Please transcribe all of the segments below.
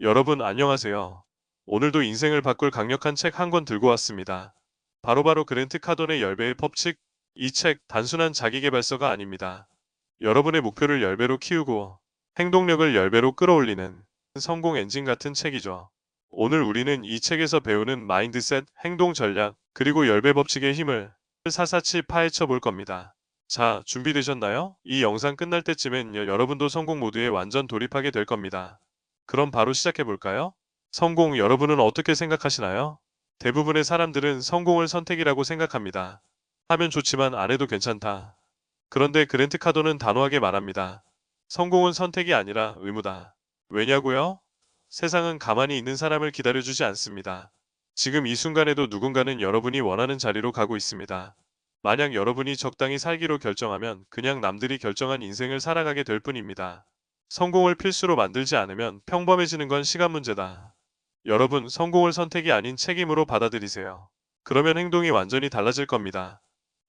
여러분 안녕하세요. 오늘도 인생을 바꿀 강력한 책 한 권 들고 왔습니다. 바로바로 그랜트 카돈의 10배의 법칙. 이 책 단순한 자기계발서가 아닙니다. 여러분의 목표를 10배로 키우고 행동력을 10배로 끌어올리는 성공 엔진 같은 책이죠. 오늘 우리는 이 책에서 배우는 마인드셋, 행동 전략, 그리고 10배 법칙의 힘을 사사치 파헤쳐 볼 겁니다. 자, 준비되셨나요? 이 영상 끝날 때쯤엔 여러분도 성공 모드에 완전 돌입하게 될 겁니다. 그럼 바로 시작해 볼까요? 성공 여러분은 어떻게 생각하시나요? 대부분의 사람들은 성공을 선택이라고 생각합니다. 하면 좋지만 안 해도 괜찮다. 그런데 그랜트 카돈은 단호하게 말합니다. 성공은 선택이 아니라 의무다. 왜냐고요? 세상은 가만히 있는 사람을 기다려주지 않습니다. 지금 이 순간에도 누군가는 여러분이 원하는 자리로 가고 있습니다. 만약 여러분이 적당히 살기로 결정하면 그냥 남들이 결정한 인생을 살아가게 될 뿐입니다. 성공을 필수로 만들지 않으면 평범해지는 건 시간 문제다. 여러분, 성공을 선택이 아닌 책임으로 받아들이세요. 그러면 행동이 완전히 달라질 겁니다.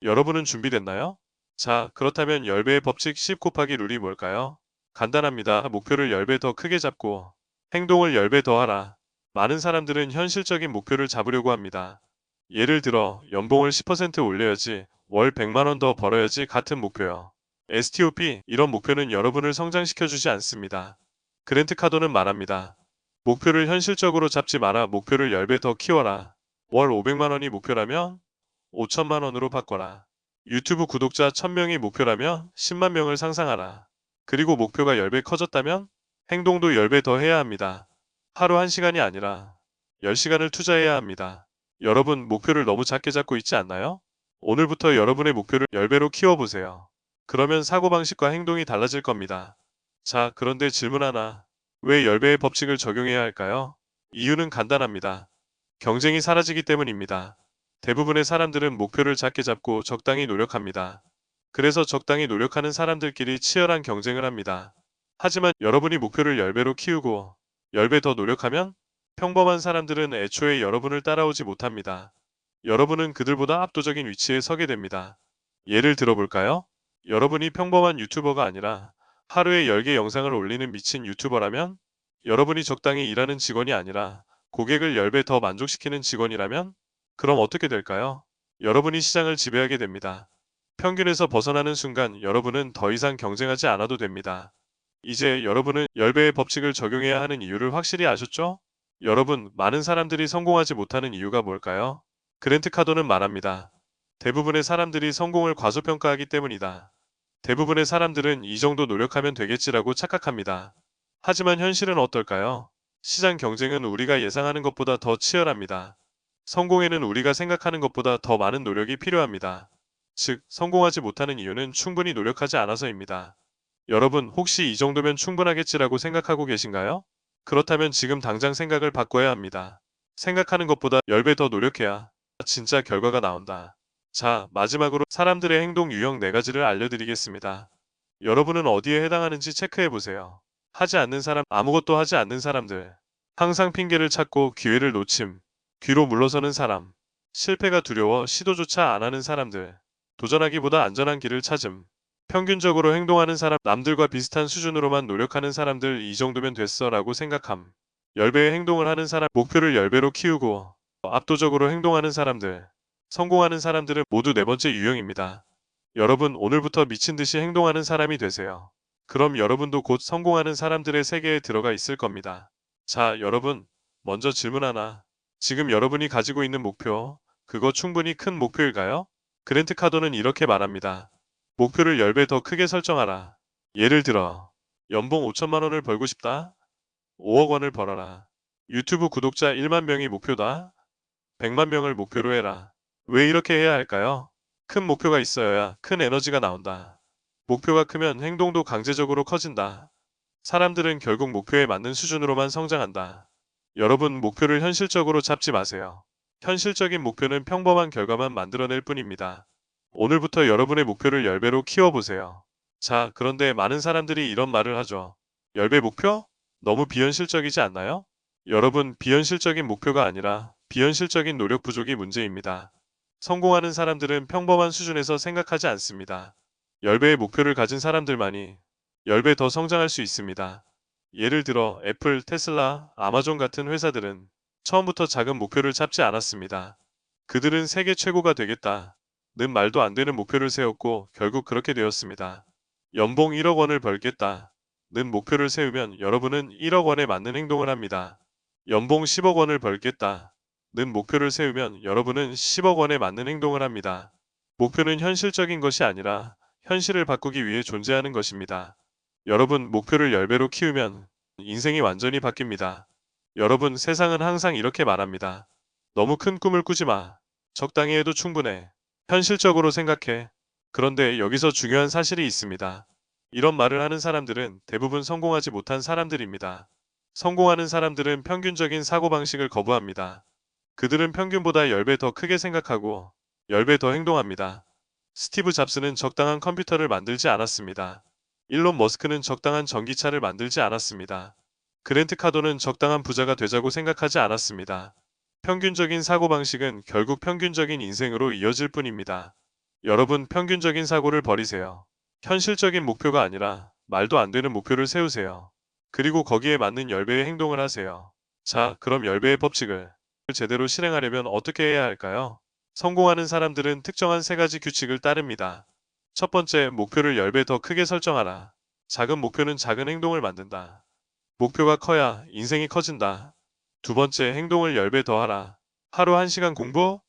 여러분은 준비됐나요? 자, 그렇다면 10배의 법칙 10 곱하기 룰이 뭘까요? 간단합니다. 목표를 10배 더 크게 잡고 행동을 10배 더 하라. 많은 사람들은 현실적인 목표를 잡으려고 합니다. 예를 들어, 연봉을 10% 올려야지, 월 100만 원 더 벌어야지 같은 목표요. STOP, 이런 목표는 여러분을 성장시켜주지 않습니다. 그랜트 카돈은 말합니다. 목표를 현실적으로 잡지 마라. 목표를 10배 더 키워라. 월 500만 원이 목표라면 5천만 원으로 바꿔라. 유튜브 구독자 1000명이 목표라면 10만 명을 상상하라. 그리고 목표가 10배 커졌다면 행동도 10배 더 해야 합니다. 하루 1시간이 아니라 10시간을 투자해야 합니다. 여러분, 목표를 너무 작게 잡고 있지 않나요? 오늘부터 여러분의 목표를 10배로 키워보세요. 그러면 사고방식과 행동이 달라질 겁니다. 자, 그런데 질문 하나. 왜 10배의 법칙을 적용해야 할까요? 이유는 간단합니다. 경쟁이 사라지기 때문입니다. 대부분의 사람들은 목표를 작게 잡고 적당히 노력합니다. 그래서 적당히 노력하는 사람들끼리 치열한 경쟁을 합니다. 하지만 여러분이 목표를 10배로 키우고 10배 더 노력하면 평범한 사람들은 애초에 여러분을 따라오지 못합니다. 여러분은 그들보다 압도적인 위치에 서게 됩니다. 예를 들어볼까요? 여러분이 평범한 유튜버가 아니라 하루에 10개 영상을 올리는 미친 유튜버라면, 여러분이 적당히 일하는 직원이 아니라 고객을 10배 더 만족시키는 직원이라면, 그럼 어떻게 될까요? 여러분이 시장을 지배하게 됩니다. 평균에서 벗어나는 순간 여러분은 더 이상 경쟁하지 않아도 됩니다. 이제 여러분은 10배의 법칙을 적용해야 하는 이유를 확실히 아셨죠? 여러분, 많은 사람들이 성공하지 못하는 이유가 뭘까요? 그랜트 카돈은 말합니다. 대부분의 사람들이 성공을 과소평가하기 때문이다. 대부분의 사람들은 이 정도 노력하면 되겠지라고 착각합니다. 하지만 현실은 어떨까요? 시장 경쟁은 우리가 예상하는 것보다 더 치열합니다. 성공에는 우리가 생각하는 것보다 더 많은 노력이 필요합니다. 즉, 성공하지 못하는 이유는 충분히 노력하지 않아서입니다. 여러분, 혹시 이 정도면 충분하겠지라고 생각하고 계신가요? 그렇다면 지금 당장 생각을 바꿔야 합니다. 생각하는 것보다 10배 더 노력해야 진짜 결과가 나온다. 자, 마지막으로 사람들의 행동 유형 4가지를 알려드리겠습니다. 여러분은 어디에 해당하는지 체크해보세요. 하지 않는 사람, 아무것도 하지 않는 사람들. 항상 핑계를 찾고 기회를 놓침. 뒤로 물러서는 사람. 실패가 두려워 시도조차 안 하는 사람들. 도전하기보다 안전한 길을 찾음. 평균적으로 행동하는 사람, 남들과 비슷한 수준으로만 노력하는 사람들. 이 정도면 됐어 라고 생각함. 10배의 행동을 하는 사람, 목표를 10배로 키우고 압도적으로 행동하는 사람들. 성공하는 사람들은 모두 네 번째 유형입니다. 여러분, 오늘부터 미친 듯이 행동하는 사람이 되세요. 그럼 여러분도 곧 성공하는 사람들의 세계에 들어가 있을 겁니다. 자, 여러분, 먼저 질문 하나. 지금 여러분이 가지고 있는 목표, 그거 충분히 큰 목표일까요? 그랜트 카돈은 이렇게 말합니다. 목표를 10배 더 크게 설정하라. 예를 들어, 연봉 5천만 원을 벌고 싶다? 5억 원을 벌어라. 유튜브 구독자 1만 명이 목표다? 100만 명을 목표로 해라. 왜 이렇게 해야 할까요? 큰 목표가 있어야 큰 에너지가 나온다. 목표가 크면 행동도 강제적으로 커진다. 사람들은 결국 목표에 맞는 수준으로만 성장한다. 여러분, 목표를 현실적으로 잡지 마세요. 현실적인 목표는 평범한 결과만 만들어낼 뿐입니다. 오늘부터 여러분의 목표를 10배로 키워보세요. 자, 그런데 많은 사람들이 이런 말을 하죠. 10배 목표? 너무 비현실적이지 않나요? 여러분, 비현실적인 목표가 아니라 비현실적인 노력 부족이 문제입니다. 성공하는 사람들은 평범한 수준에서 생각하지 않습니다. 10배의 목표를 가진 사람들만이 10배 더 성장할 수 있습니다. 예를 들어 애플, 테슬라, 아마존 같은 회사들은 처음부터 작은 목표를 잡지 않았습니다. 그들은 세계 최고가 되겠다 는 말도 안 되는 목표를 세웠고 결국 그렇게 되었습니다. 연봉 1억 원을 벌겠다 는 목표를 세우면 여러분은 1억 원에 맞는 행동을 합니다. 연봉 10억 원을 벌겠다 는 목표를 세우면 여러분은 10억 원에 맞는 행동을 합니다. 목표는 현실적인 것이 아니라 현실을 바꾸기 위해 존재하는 것입니다. 여러분 목표를 10배로 키우면 인생이 완전히 바뀝니다. 여러분 세상은 항상 이렇게 말합니다. 너무 큰 꿈을 꾸지 마. 적당히 해도 충분해. 현실적으로 생각해. 그런데 여기서 중요한 사실이 있습니다. 이런 말을 하는 사람들은 대부분 성공하지 못한 사람들입니다. 성공하는 사람들은 평균적인 사고방식을 거부합니다. 그들은 평균보다 10배 더 크게 생각하고 10배 더 행동합니다. 스티브 잡스는 적당한 컴퓨터를 만들지 않았습니다. 일론 머스크는 적당한 전기차를 만들지 않았습니다. 그랜트 카도는 적당한 부자가 되자고 생각하지 않았습니다. 평균적인 사고방식은 결국 평균적인 인생으로 이어질 뿐입니다. 여러분 평균적인 사고를 버리세요. 현실적인 목표가 아니라 말도 안 되는 목표를 세우세요. 그리고 거기에 맞는 10배의 행동을 하세요. 자, 그럼 10배의 법칙을 제대로 실행하려면 어떻게 해야 할까요? 성공하는 사람들은 특정한 3가지 규칙을 따릅니다. 첫 번째, 목표를 10배 더 크게 설정하라. 작은 목표는 작은 행동을 만든다. 목표가 커야 인생이 커진다. 두 번째, 행동을 10배 더 하라. 하루 1시간 공부,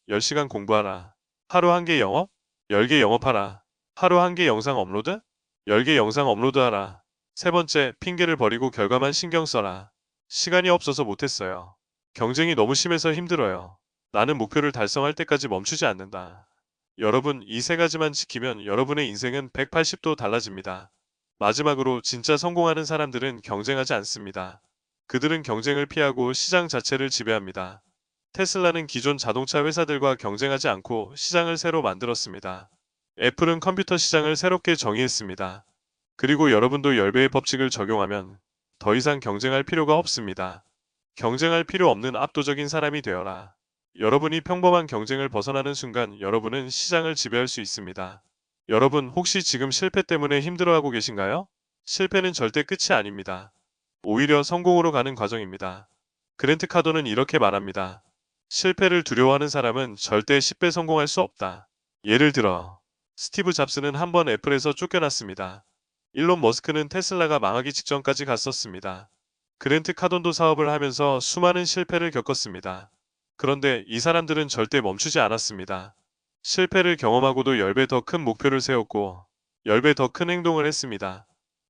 10시간 공부하라. 하루 1개 영업, 10개 영업하라. 하루 1개 영상 업로드, 10개 영상 업로드하라. 세 번째, 핑계를 버리고 결과만 신경 써라. 시간이 없어서 못했어요. 경쟁이 너무 심해서 힘들어요. 나는 목표를 달성할 때까지 멈추지 않는다. 여러분, 이 3가지만 지키면 여러분의 인생은 180도 달라집니다. 마지막으로 진짜 성공하는 사람들은 경쟁하지 않습니다. 그들은 경쟁을 피하고 시장 자체를 지배합니다. 테슬라는 기존 자동차 회사들과 경쟁하지 않고 시장을 새로 만들었습니다. 애플은 컴퓨터 시장을 새롭게 정의했습니다. 그리고 여러분도 10배의 법칙을 적용하면 더 이상 경쟁할 필요가 없습니다. 경쟁할 필요 없는 압도적인 사람이 되어라. 여러분이 평범한 경쟁을 벗어나는 순간 여러분은 시장을 지배할 수 있습니다. 여러분 혹시 지금 실패 때문에 힘들어하고 계신가요? 실패는 절대 끝이 아닙니다. 오히려 성공으로 가는 과정입니다. 그랜트 카도는 이렇게 말합니다. 실패를 두려워하는 사람은 절대 10배 성공할 수 없다. 예를 들어 스티브 잡스는 한 번 애플에서 쫓겨났습니다. 일론 머스크는 테슬라가 망하기 직전까지 갔었습니다. 그랜트 카돈도 사업을 하면서 수많은 실패를 겪었습니다. 그런데 이 사람들은 절대 멈추지 않았습니다. 실패를 경험하고도 10배 더 큰 목표를 세웠고 10배 더 큰 행동을 했습니다.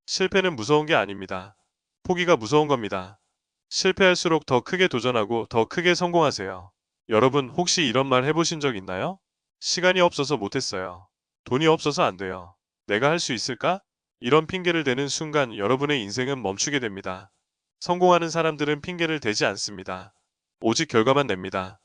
실패는 무서운 게 아닙니다. 포기가 무서운 겁니다. 실패할수록 더 크게 도전하고 더 크게 성공하세요. 여러분 혹시 이런 말 해보신 적 있나요? 시간이 없어서 못했어요. 돈이 없어서 안 돼요. 내가 할 수 있을까? 이런 핑계를 대는 순간 여러분의 인생은 멈추게 됩니다. 성공하는 사람들은 핑계를 대지 않습니다. 오직 결과만 냅니다.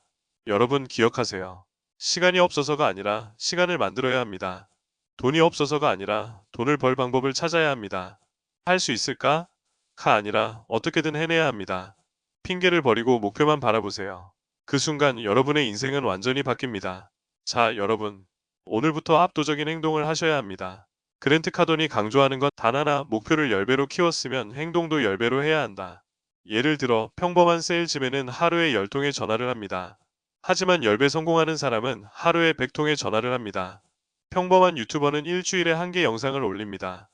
여러분 기억하세요. 시간이 없어서가 아니라 시간을 만들어야 합니다. 돈이 없어서가 아니라 돈을 벌 방법을 찾아야 합니다. 할 수 있을까? 가 아니라 어떻게든 해내야 합니다. 핑계를 버리고 목표만 바라보세요. 그 순간 여러분의 인생은 완전히 바뀝니다. 자, 여러분. 오늘부터 압도적인 행동을 하셔야 합니다. 그랜트 카돈이 강조하는 건 단 하나, 목표를 10배로 키웠으면 행동도 10배로 해야 한다. 예를 들어 평범한 세일즈맨은 하루에 10통의 전화를 합니다. 하지만 10배 성공하는 사람은 하루에 100통의 전화를 합니다. 평범한 유튜버는 일주일에 1개 영상을 올립니다.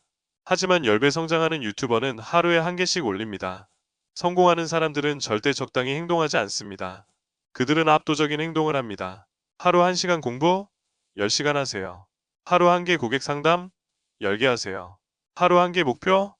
하지만 10배 성장하는 유튜버는 하루에 1개씩 올립니다. 성공하는 사람들은 절대 적당히 행동하지 않습니다. 그들은 압도적인 행동을 합니다. 하루 1시간 공부, 10시간 하세요. 하루 1개 고객 상담, 10개 하세요. 하루 1개 목표,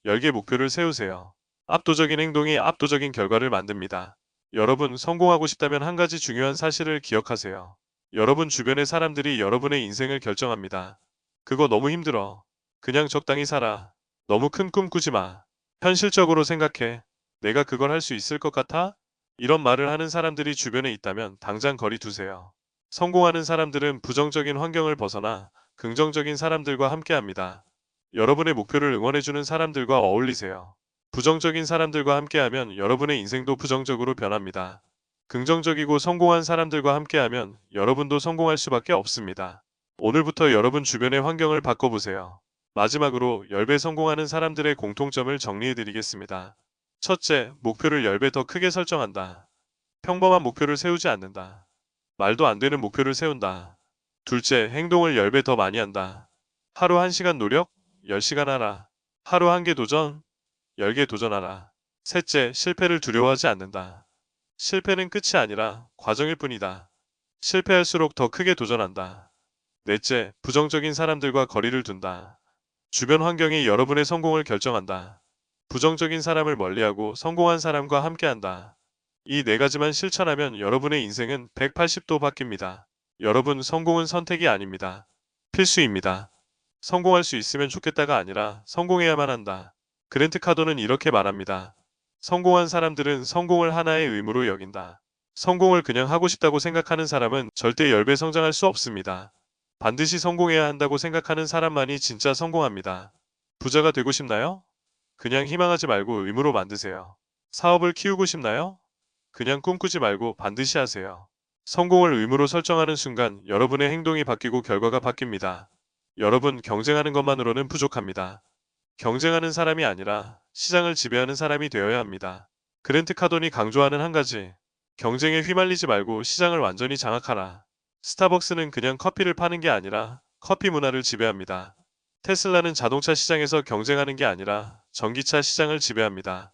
10개 목표를 세우세요. 압도적인 행동이 압도적인 결과를 만듭니다. 여러분 성공하고 싶다면 한 가지 중요한 사실을 기억하세요. 여러분 주변의 사람들이 여러분의 인생을 결정합니다. 그거 너무 힘들어. 그냥 적당히 살아. 너무 큰 꿈 꾸지 마. 현실적으로 생각해. 내가 그걸 할 수 있을 것 같아? 이런 말을 하는 사람들이 주변에 있다면 당장 거리 두세요. 성공하는 사람들은 부정적인 환경을 벗어나 긍정적인 사람들과 함께합니다. 여러분의 목표를 응원해주는 사람들과 어울리세요. 부정적인 사람들과 함께하면 여러분의 인생도 부정적으로 변합니다. 긍정적이고 성공한 사람들과 함께하면 여러분도 성공할 수밖에 없습니다. 오늘부터 여러분 주변의 환경을 바꿔보세요. 마지막으로 10배 성공하는 사람들의 공통점을 정리해 드리겠습니다. 첫째, 목표를 10배 더 크게 설정한다. 평범한 목표를 세우지 않는다. 말도 안 되는 목표를 세운다. 둘째, 행동을 10배 더 많이 한다. 하루 1시간 노력, 10시간 하라. 하루 1개 도전, 10개 도전하라. 셋째, 실패를 두려워하지 않는다. 실패는 끝이 아니라 과정일 뿐이다. 실패할수록 더 크게 도전한다. 넷째, 부정적인 사람들과 거리를 둔다. 주변 환경이 여러분의 성공을 결정한다. 부정적인 사람을 멀리하고 성공한 사람과 함께한다. 이 네 가지만 실천하면 여러분의 인생은 180도 바뀝니다. 여러분, 성공은 선택이 아닙니다. 필수입니다. 성공할 수 있으면 좋겠다가 아니라 성공해야만 한다. 그랜트 카도는 이렇게 말합니다. 성공한 사람들은 성공을 하나의 의무로 여긴다. 성공을 그냥 하고 싶다고 생각하는 사람은 절대 10배 성장할 수 없습니다. 반드시 성공해야 한다고 생각하는 사람만이 진짜 성공합니다. 부자가 되고 싶나요? 그냥 희망하지 말고 의무로 만드세요. 사업을 키우고 싶나요? 그냥 꿈꾸지 말고 반드시 하세요. 성공을 의무로 설정하는 순간 여러분의 행동이 바뀌고 결과가 바뀝니다. 여러분, 경쟁하는 것만으로는 부족합니다. 경쟁하는 사람이 아니라 시장을 지배하는 사람이 되어야 합니다. 그랜트 카돈이 강조하는 한 가지. 경쟁에 휘말리지 말고 시장을 완전히 장악하라. 스타벅스는 그냥 커피를 파는 게 아니라 커피 문화를 지배합니다. 테슬라는 자동차 시장에서 경쟁하는 게 아니라 전기차 시장을 지배합니다.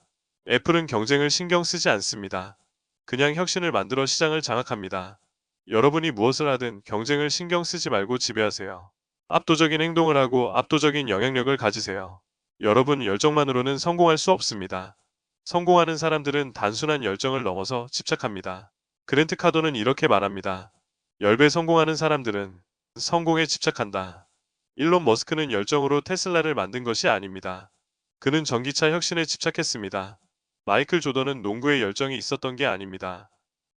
애플은 경쟁을 신경 쓰지 않습니다. 그냥 혁신을 만들어 시장을 장악합니다. 여러분이 무엇을 하든 경쟁을 신경 쓰지 말고 지배하세요. 압도적인 행동을 하고 압도적인 영향력을 가지세요. 여러분, 열정만으로는 성공할 수 없습니다. 성공하는 사람들은 단순한 열정을 넘어서 집착합니다. 그랜트 카도는 이렇게 말합니다. 10배 성공하는 사람들은 성공에 집착한다. 일론 머스크는 열정으로 테슬라를 만든 것이 아닙니다. 그는 전기차 혁신에 집착했습니다. 마이클 조던은 농구에 열정이 있었던 게 아닙니다.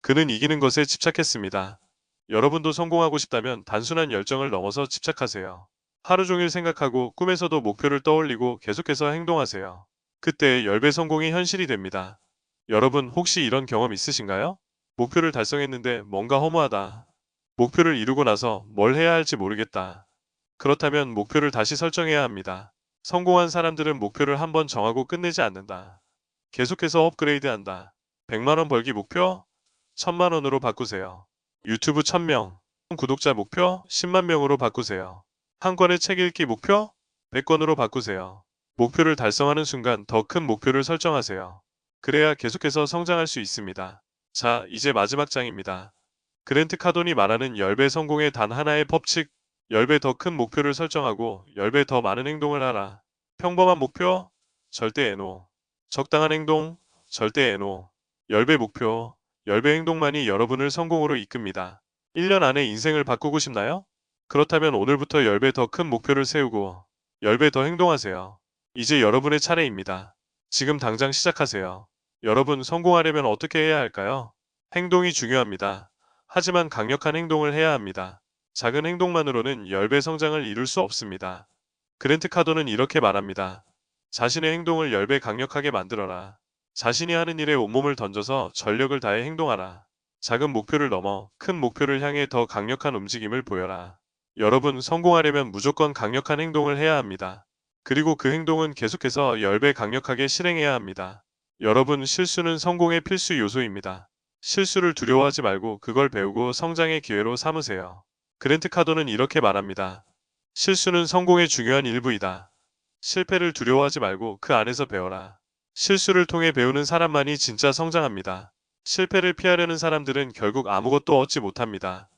그는 이기는 것에 집착했습니다. 여러분도 성공하고 싶다면 단순한 열정을 넘어서 집착하세요. 하루 종일 생각하고 꿈에서도 목표를 떠올리고 계속해서 행동하세요. 그때 10배 성공이 현실이 됩니다. 여러분, 혹시 이런 경험 있으신가요? 목표를 달성했는데 뭔가 허무하다. 목표를 이루고 나서 뭘 해야 할지 모르겠다. 그렇다면 목표를 다시 설정해야 합니다. 성공한 사람들은 목표를 한번 정하고 끝내지 않는다. 계속해서 업그레이드한다. 100만원 벌기 목표? 1000만원으로 바꾸세요. 유튜브 1000명. 구독자 목표? 10만 명으로 바꾸세요. 한 권의 책 읽기 목표? 100권으로 바꾸세요. 목표를 달성하는 순간 더 큰 목표를 설정하세요. 그래야 계속해서 성장할 수 있습니다. 자, 이제 마지막 장입니다. 그랜트 카돈이 말하는 10배 성공의 단 하나의 법칙. 10배 더 큰 목표를 설정하고 10배 더 많은 행동을 하라. 평범한 목표? 절대 에노. 적당한 행동? 절대 에노. 10배 목표, 10배 행동만이 여러분을 성공으로 이끕니다. 1년 안에 인생을 바꾸고 싶나요? 그렇다면 오늘부터 10배 더 큰 목표를 세우고 10배 더 행동하세요. 이제 여러분의 차례입니다. 지금 당장 시작하세요. 여러분, 성공하려면 어떻게 해야 할까요? 행동이 중요합니다. 하지만 강력한 행동을 해야 합니다. 작은 행동만으로는 10배 성장을 이룰 수 없습니다. 그랜트 카돈은 이렇게 말합니다. 자신의 행동을 10배 강력하게 만들어라. 자신이 하는 일에 온몸을 던져서 전력을 다해 행동하라. 작은 목표를 넘어 큰 목표를 향해 더 강력한 움직임을 보여라. 여러분, 성공하려면 무조건 강력한 행동을 해야 합니다. 그리고 그 행동은 계속해서 10배 강력하게 실행해야 합니다. 여러분, 실수는 성공의 필수 요소입니다. 실수를 두려워하지 말고 그걸 배우고 성장의 기회로 삼으세요. 그랜트 카돈은 이렇게 말합니다. 실수는 성공의 중요한 일부이다. 실패를 두려워하지 말고 그 안에서 배워라. 실수를 통해 배우는 사람만이 진짜 성장합니다. 실패를 피하려는 사람들은 결국 아무것도 얻지 못합니다.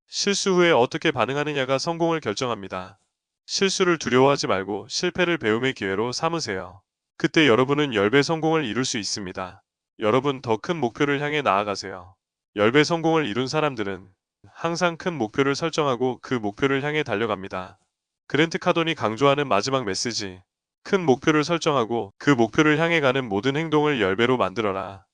실수 후에 어떻게 반응하느냐가 성공을 결정합니다. 실수를 두려워하지 말고 실패를 배움의 기회로 삼으세요. 그때 여러분은 10배 성공을 이룰 수 있습니다. 여러분, 더 큰 목표를 향해 나아가세요. 10배 성공을 이룬 사람들은 항상 큰 목표를 설정하고 그 목표를 향해 달려갑니다. 그랜트 카돈이 강조하는 마지막 메시지. 큰 목표를 설정하고 그 목표를 향해 가는 모든 행동을 10배로 만들어라.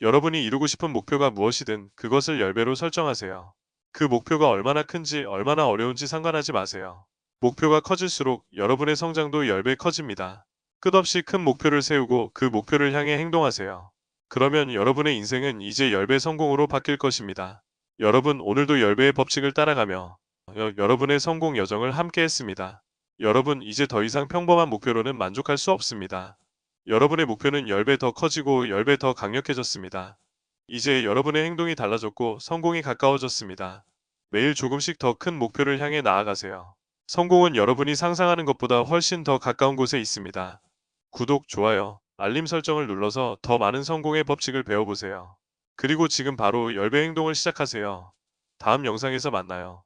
여러분이 이루고 싶은 목표가 무엇이든 그것을 10배로 설정하세요. 그 목표가 얼마나 큰지 얼마나 어려운지 상관하지 마세요. 목표가 커질수록 여러분의 성장도 10배 커집니다. 끝없이 큰 목표를 세우고 그 목표를 향해 행동하세요. 그러면 여러분의 인생은 이제 10배 성공으로 바뀔 것입니다. 여러분, 오늘도 10배의 법칙을 따라가며 여러분의 성공 여정을 함께 했습니다. 여러분, 이제 더 이상 평범한 목표로는 만족할 수 없습니다. 여러분의 목표는 10배 더 커지고 10배 더 강력해졌습니다. 이제 여러분의 행동이 달라졌고 성공이 가까워졌습니다. 매일 조금씩 더 큰 목표를 향해 나아가세요. 성공은 여러분이 상상하는 것보다 훨씬 더 가까운 곳에 있습니다. 구독, 좋아요, 알림 설정을 눌러서 더 많은 성공의 법칙을 배워보세요. 그리고 지금 바로 10배 행동을 시작하세요. 다음 영상에서 만나요.